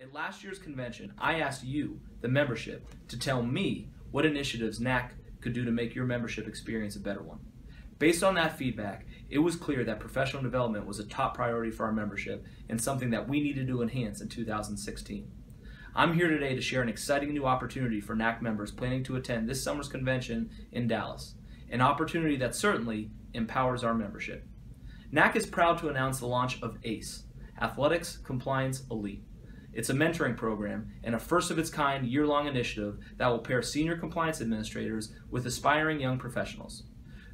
At last year's convention, I asked you, the membership, to tell me what initiatives NAC could do to make your membership experience a better one. Based on that feedback, it was clear that professional development was a top priority for our membership and something that we needed to enhance in 2016. I'm here today to share an exciting new opportunity for NAC members planning to attend this summer's convention in Dallas, an opportunity that certainly empowers our membership. NAC is proud to announce the launch of ACE, Athletics Compliance Elite. It's a mentoring program and a first-of-its-kind year-long initiative that will pair senior compliance administrators with aspiring young professionals.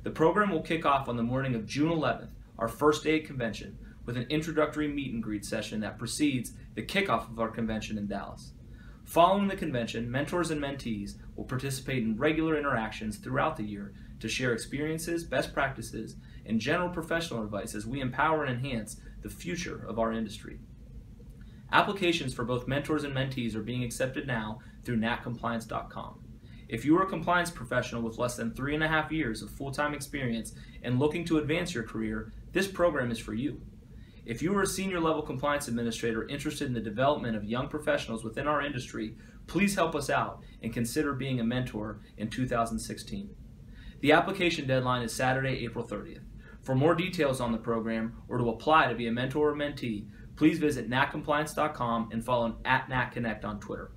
The program will kick off on the morning of June 11th, our first day at convention, with an introductory meet and greet session that precedes the kickoff of our convention in Dallas. Following the convention, mentors and mentees will participate in regular interactions throughout the year to share experiences, best practices, and general professional advice as we empower and enhance the future of our industry. Applications for both mentors and mentees are being accepted now through nacompliance.com. If you are a compliance professional with less than 3.5 years of full-time experience and looking to advance your career, this program is for you. If you are a senior level compliance administrator interested in the development of young professionals within our industry, please help us out and consider being a mentor in 2016. The application deadline is Saturday, April 30th. For more details on the program or to apply to be a mentor or mentee, please visit nacompliance.com and follow @NACConnect on Twitter.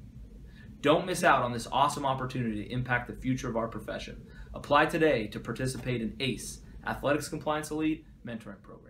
Don't miss out on this awesome opportunity to impact the future of our profession. Apply today to participate in ACE, Athletics Compliance Elite Mentoring Program.